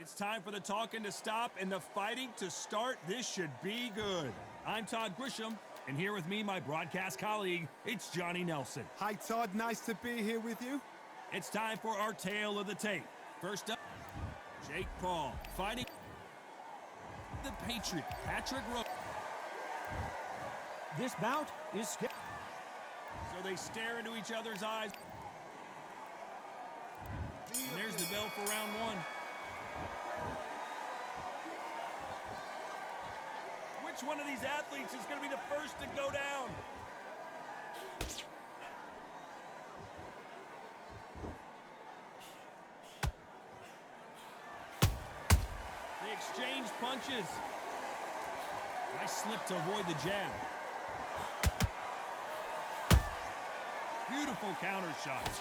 It's time for the talking to stop and the fighting to start. This should be good. I'm Todd Grisham, and here with me, my broadcast colleague, it's Johnny Nelson. Hi, Todd. Nice to be here with you. It's time for our tale of the tape. First up, Jake Paul fighting the Patriot, Patrick Rowe. This bout is So they stare into each other's eyes. And there's the bell for round one. Which one of these athletes is going to be the first to go down? They exchange punches. Nice slip to avoid the jab. Beautiful counter shots.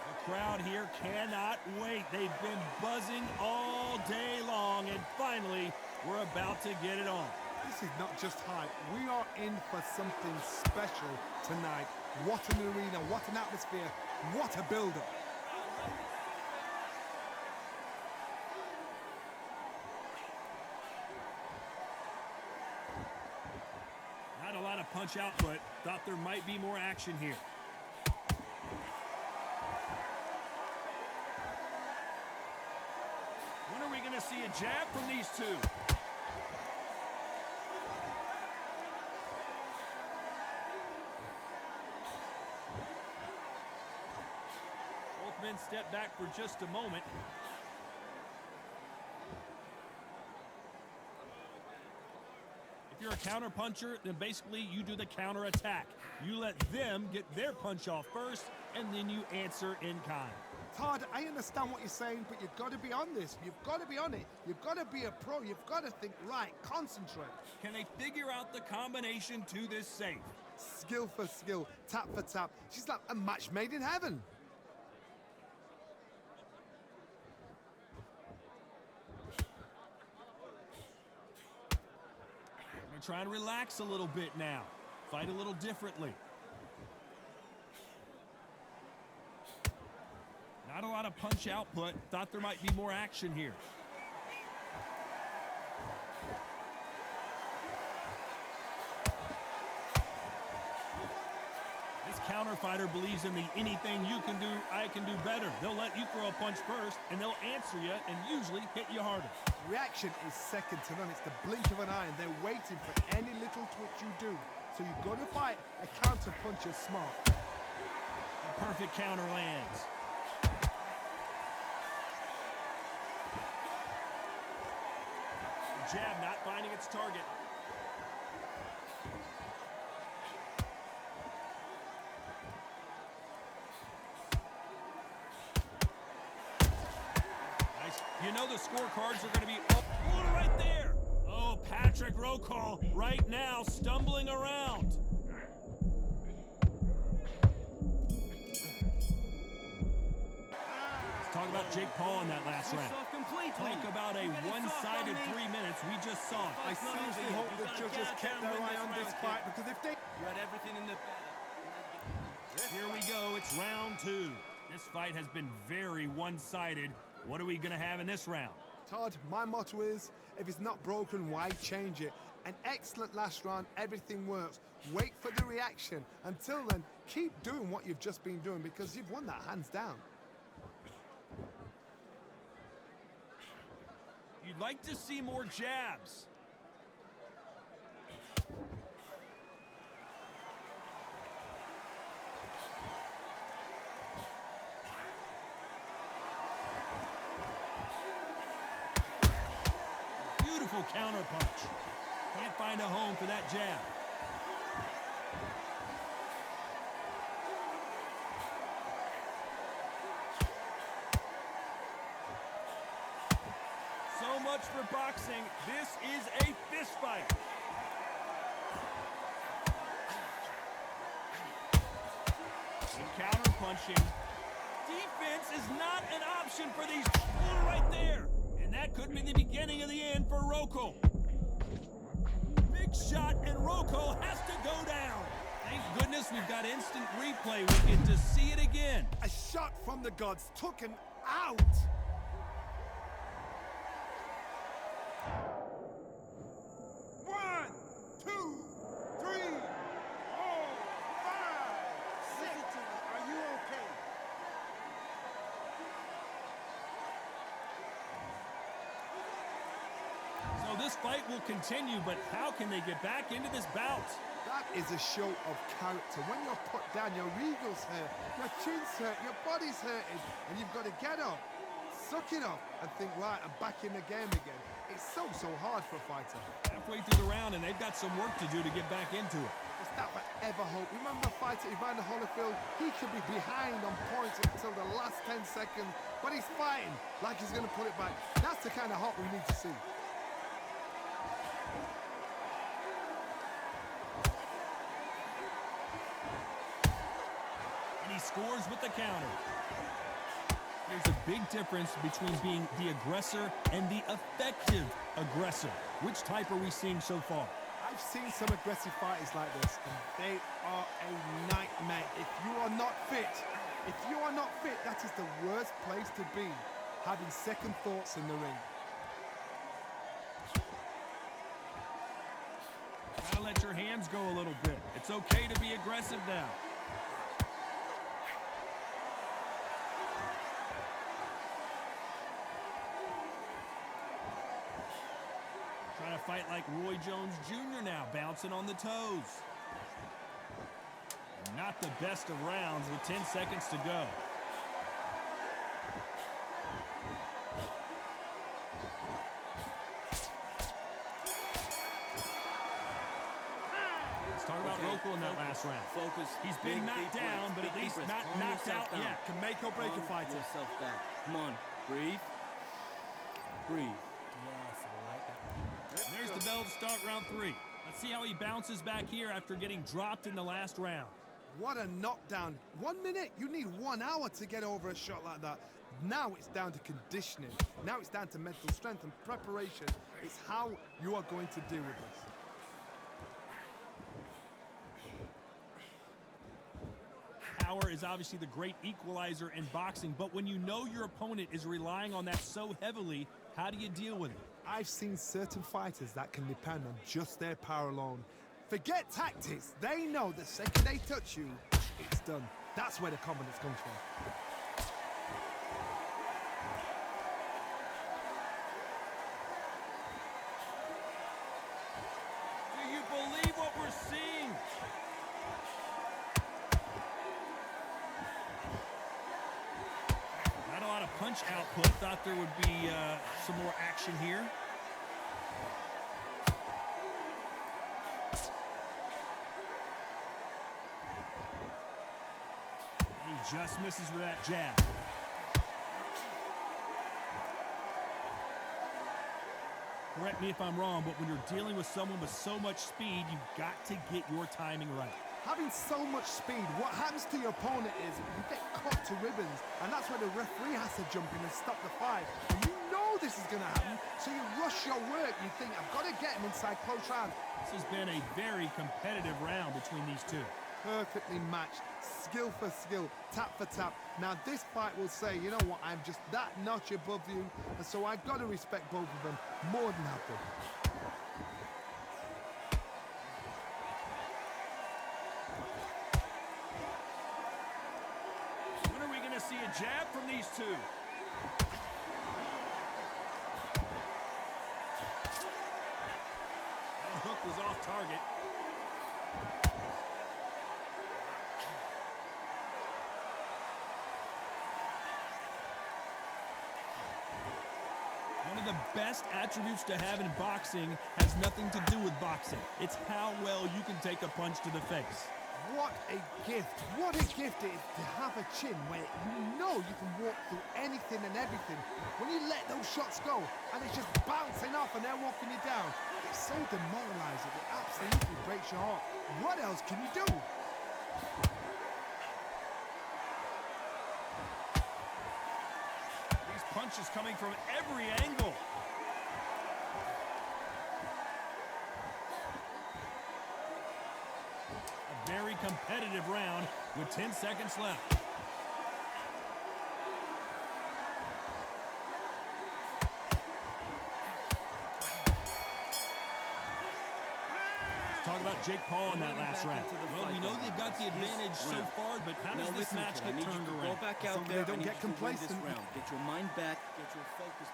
The crowd here cannot wait. They've been buzzing all day long, and finally, we're about to get it on. This is not just hype. We are in for something special tonight. What an arena, what an atmosphere, what a build-up. Not a lot of punch output. Thought there might be more action here. When are we going to see a jab from these two? Both men step back for just a moment. If you're a counter puncher, then basically you do the counter attack. You let them get their punch off first, and then you answer in kind. Todd, I understand what you're saying, but you've got to be on this. You've got to be on it. You've got to be a pro. You've got to think right, concentrate. Can they figure out the combination to this safe? Skill for skill, tap for tap. She's like a match made in heaven. I'm going to try and relax a little bit now. Fight a little differently. Not a lot of punch output. Thought there might be more action here. This counter fighter believes in the anything you can do, I can do better. They'll let you throw a punch first, and they'll answer you and usually hit you harder. Reaction is second to none. It's the blink of an eye, and they're waiting for any little twitch you do. So you've got to fight a counter puncher smart. A perfect counter lands. Jab not finding its target. Nice. You know the scorecards are going to be up right there. Oh, Patrick Rowe right now stumbling around. Let's talk about Jake Paul in that last round. Talk about a one-sided 3 minutes. We just saw it. I seriously hope the judges kept their eye on this fight, because if they... You had everything in the... Here we go. It's round two. This fight has been very one-sided. What are we going to have in this round? Todd, my motto is, if it's not broken, why change it? An excellent last round, everything works. Wait for the reaction. Until then, keep doing what you've just been doing, because you've won that hands down. You'd like to see more jabs. Beautiful counter punch. Can't find a home for that jab. So much for boxing. This is a fist fight. Counter punching. Defense is not an option for these two right there. And that could be the beginning of the end for Rowe. Big shot, and Rowe has to go down. Thank goodness we've got instant replay. We get to see it again. A shot from the gods took an out. One, two, three, four, five, six. Are you okay? So this fight will continue, but how can they get back into this bout? That is a show of character. When you're put down, your eagle's hurt, your chin's hurt, your body's hurting, and you've got to get up, suck it up, and think, right, I'm back in the game again. It's so hard for a fighter. Halfway through the round, and they've got some work to do to get back into it. Is that ever hope? Remember the fighter Evander Holyfield? He could be behind on points until the last 10 seconds, but he's fighting like he's going to put it back. That's the kind of hope we need to see. And he scores with the counter. There's a big difference between being the aggressor and the effective aggressor. Which type are we seeing so far? I've seen some aggressive fighters like this, and they are a nightmare. If you are not fit, that is the worst place to be, having second thoughts in the ring. Gotta let your hands go a little bit. It's okay to be aggressive now. Trying to fight like Roy Jones Jr. now, bouncing on the toes. Not the best of rounds with 10 seconds to go. Let's talk about Roco in that last round. Focus. He's been knocked down, but at least not knocked out yet. Can make or break a fighter. Yourself back. Come on, breathe. Breathe. Yes, I like that. There's the bell to start round 3. Let's see how he bounces back here after getting dropped in the last round. What a knockdown. 1 minute, you need 1 hour to get over a shot like that. Now it's down to conditioning. Now it's down to mental strength and preparation. It's how you are going to deal with this. Power is obviously the great equalizer in boxing, but when you know your opponent is relying on that so heavily, how do you deal with it? I've seen certain fighters that can depend on just their power alone. Forget tactics. They know the second they touch you, it's done. That's where the confidence comes from. Do you believe what we're seeing? Not a lot of punch output. Thought there would be some more action here. He just misses with that jab. Correct me if I'm wrong, but when you're dealing with someone with so much speed, you've got to get your timing right. Having so much speed, what happens to your opponent is you get cut to ribbons, and that's where the referee has to jump in and stop the fight. And you know this is going to happen, so you rush your work. You think, I've got to get him inside close round. This has been a very competitive round between these two. Perfectly matched, skill for skill, tap for tap. Now this fight will say, you know what, I'm just that notch above you, and so I've got to respect both of them more than happy. When are we going to see a jab from these two? That hook was off target. One of the best attributes to have in boxing has nothing to do with boxing. It's how well you can take a punch to the face. What a gift. What a gift it is to have a chin where you know you can walk through anything and everything. When you let those shots go and it's just bouncing off and they're walking you down, it's so demoralizing. It absolutely breaks your heart. What else can you do? These punches coming from every angle. A very competitive round with 10 seconds left. talk about Jake Paul in that last round? Well, we know they've got the advantage so far, but how does this match get turned around? Go back out there. Don't get complacent. Get your mind back. Get your focus.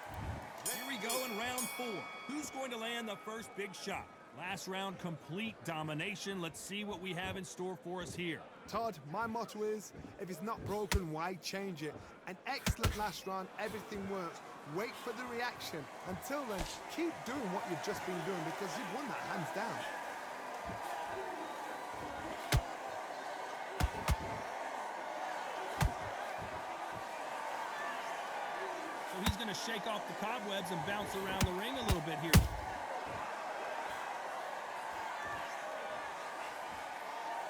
Here we go in round 4. Who's going to land the first big shot? Last round, complete domination. Let's see what we have in store for us here. Todd, my motto is, if it's not broken, why change it? An excellent last round, everything works. Wait for the reaction. Until then, keep doing what you've just been doing because you've won that hands down. So he's going to shake off the cobwebs and bounce around the ring a little bit here.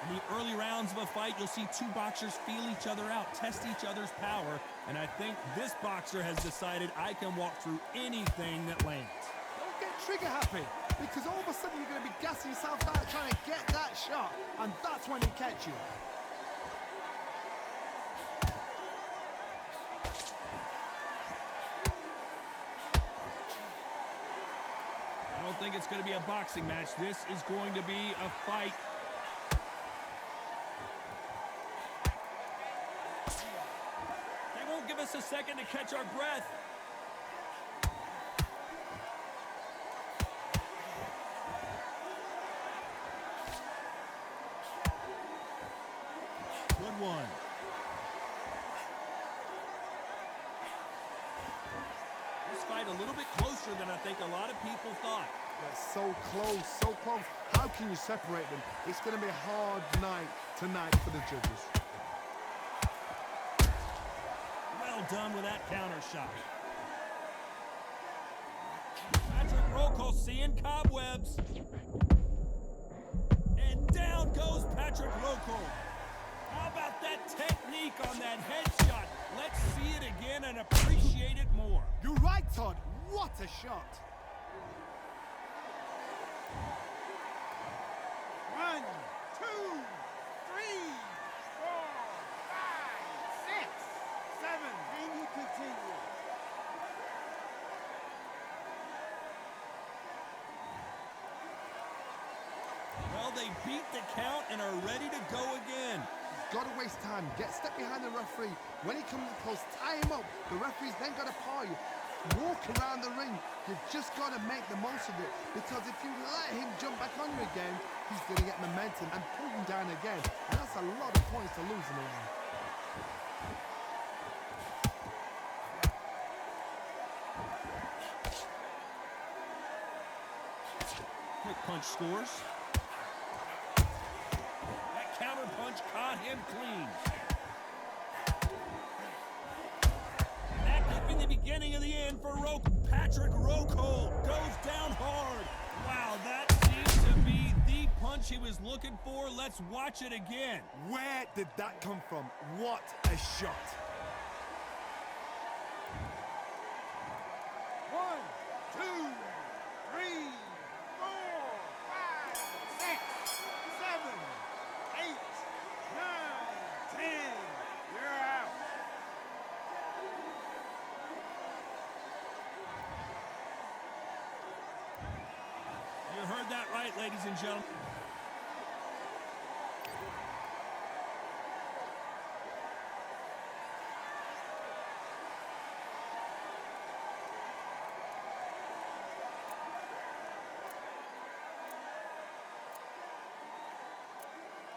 In the early rounds of a fight, you'll see two boxers feel each other out, test each other's power, and I think this boxer has decided I can walk through anything that lands. Don't get trigger happy, because all of a sudden you're going to be gassing yourself out trying to get that shot, and that's when he catch you. I don't think it's going to be a boxing match. This is going to be a fight. Give us a second to catch our breath. Good one. This fight a little bit closer than I think a lot of people thought. That's so close, so close. How can you separate them? It's going to be a hard night tonight for the judges. Done with that counter shot. Patrick Rokel seeing cobwebs. And down goes Patrick Rokel. How about that technique on that headshot? Let's see it again and appreciate it more. You're right, Todd. What a shot. 1, 2, 3, 4, 5, 6, 7. And you continue. Well, they beat the count and are ready to go again. Got to waste time. Get step behind the referee. When he comes close, tie him up. The referee's then got to paw you. Walk around the ring. You've just got to make the most of it. Because if you let him jump back on you again, he's going to get momentum and pull him down again. And that's a lot of points to lose in the ring. Quick punch scores. That counter punch caught him clean. That could be the beginning of the end for Rokel. Patrick Rokel goes down hard. Wow, that seems to be the punch he was looking for. Let's watch it again. Where did that come from? What a shot. 1, 2, 3, 4, 5, 6, 7, 8, 9, 10. You're out. You heard that right, ladies and gentlemen.